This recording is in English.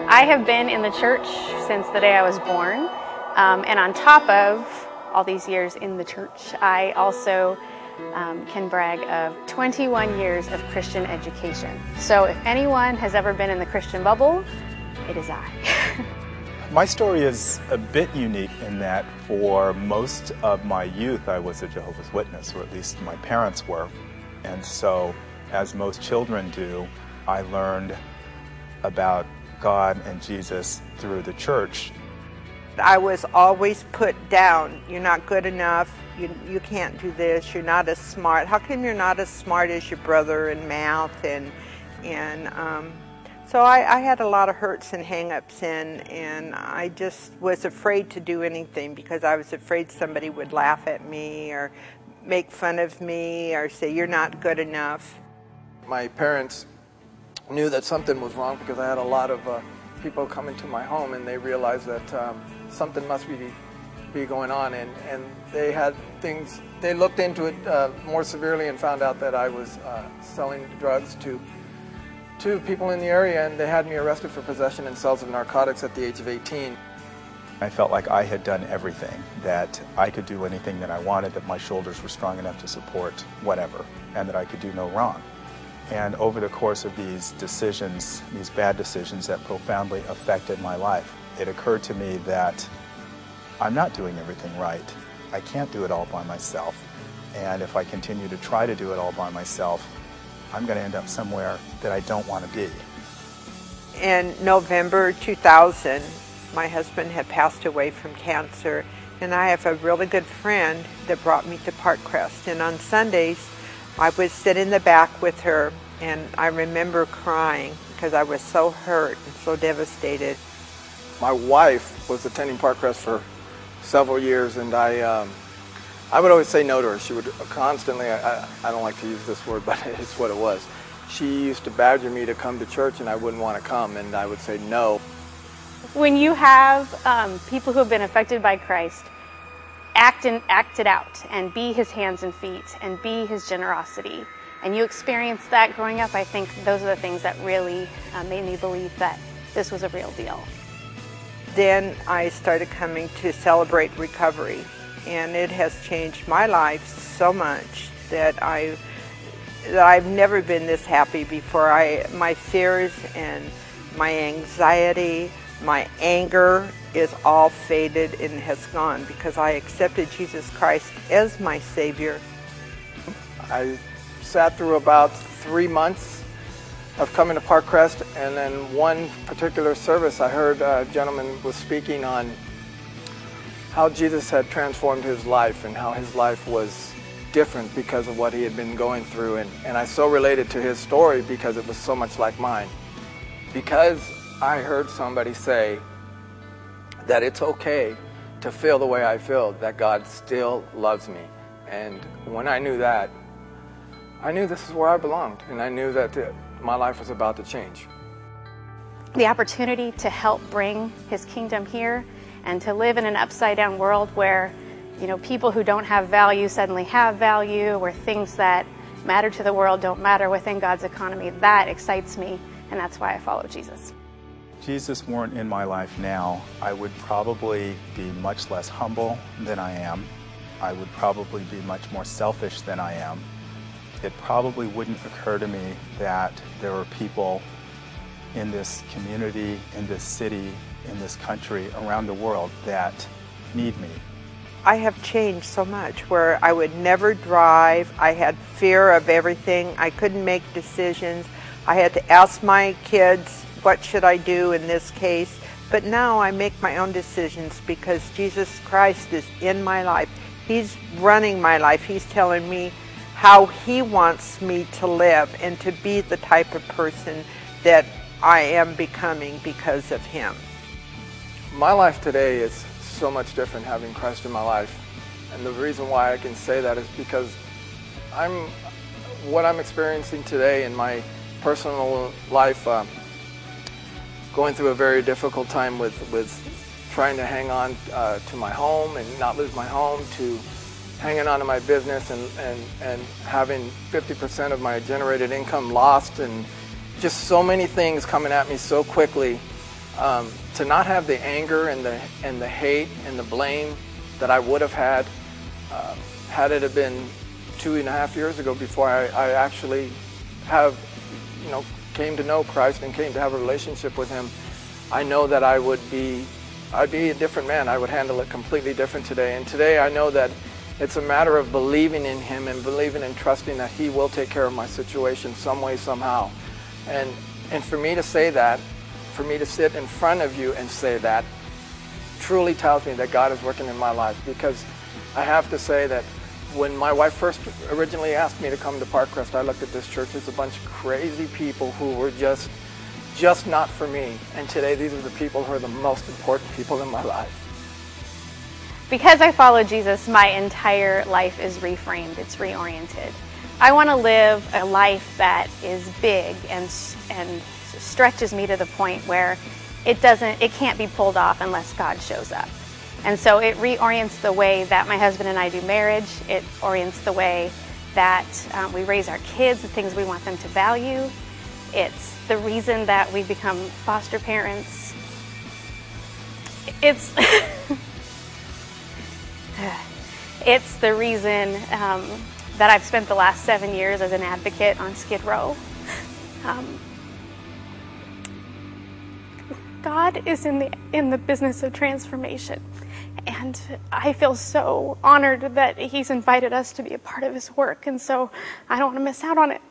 I have been in the church since the day I was born, and on top of all these years in the church, I also can brag of 21 years of Christian education. So if anyone has ever been in the Christian bubble, it is I. My story is a bit unique in that for most of my youth I was a Jehovah's Witness, or at least my parents were. And so, as most children do, I learned about God and Jesus through the church. I was always put down. You're not good enough. You can't do this. You're not as smart. How come you're not as smart as your brother in math? So I had a lot of hurts and hang-ups, and I just was afraid to do anything because I was afraid somebody would laugh at me or make fun of me or say you're not good enough. My parents knew that something was wrong because I had a lot of people come into my home, and they realized that something must be going on, and they had things. They looked into it more severely and found out that I was selling drugs to people in the area, and they had me arrested for possession and sales of narcotics at the age of 18. I felt like I had done everything, that I could do anything that I wanted, that my shoulders were strong enough to support whatever, and that I could do no wrong. And over the course of these decisions, these bad decisions that profoundly affected my life, it occurred to me that I'm not doing everything right. I can't do it all by myself. And if I continue to try to do it all by myself, I'm going to end up somewhere that I don't want to be. In November 2000, my husband had passed away from cancer, and I have a really good friend that brought me to Parkcrest. And on Sundays, I would sit in the back with her, and I remember crying because I was so hurt and so devastated. My wife was attending Parkcrest for several years, and I would always say no to her. She would constantly, I don't like to use this word, but it's what it was. She used to badger me to come to church, and I wouldn't want to come, and I would say no. When you have people who have been affected by Christ, act it out and be his hands and feet and be his generosity, and you experience that growing up, I think those are the things that really made me believe that this was a real deal. Then I started coming to Celebrate Recovery, and it has changed my life so much that I've never been this happy before. My fears and my anxiety, my anger is all faded and has gone because I accepted Jesus Christ as my Savior. I sat through about 3 months of coming to Parkcrest, and then one particular service I heard a gentleman was speaking on how Jesus had transformed his life and how his life was different because of what he had been going through, and I so related to his story because it was so much like mine. Because I heard somebody say that it's okay to feel the way I feel, that God still loves me. And when I knew that, I knew this is where I belonged, and I knew that my life was about to change. The opportunity to help bring his kingdom here and to live in an upside-down world where, you know, people who don't have value suddenly have value, where things that matter to the world don't matter within God's economy, that excites me, and that's why I follow Jesus. If Jesus weren't in my life now, I would probably be much less humble than I am. I would probably be much more selfish than I am. It probably wouldn't occur to me that there are people in this community, in this city, in this country, around the world that need me. I have changed so much where I would never drive. I had fear of everything. I couldn't make decisions. I had to ask my kids, what should I do in this case? But now I make my own decisions because Jesus Christ is in my life. He's running my life. He's telling me how he wants me to live and to be the type of person that I am becoming because of him. My life today is so much different having Christ in my life. And the reason why I can say that is because what I'm experiencing today in my personal life, going through a very difficult time with trying to hang on to my home and not lose my home, to hanging on to my business and having 50% of my generated income lost, and just so many things coming at me so quickly, to not have the anger and the hate and the blame that I would have had it have been 2.5 years ago before I actually came to know Christ and came to have a relationship with Him. I know that I'd be a different man. I would handle it completely different today. And today I know that it's a matter of believing in Him and believing and trusting that He will take care of my situation some way, somehow. And for me to say that, for me to sit in front of you and say that, truly tells me that God is working in my life. Because I have to say that when my wife first originally asked me to come to Parkcrest, I looked at this church as a bunch of crazy people who were just not for me. And today, these are the people who are the most important people in my life. Because I follow Jesus, my entire life is reframed, it's reoriented. I want to live a life that is big and stretches me to the point where it can't be pulled off unless God shows up. And so it reorients the way that my husband and I do marriage. It orients the way that we raise our kids, the things we want them to value. It's the reason that we become foster parents. It's it's the reason that I've spent the last 7 years as an advocate on Skid Row. God is in the business of transformation, and I feel so honored that He's invited us to be a part of His work, and so I don't want to miss out on it.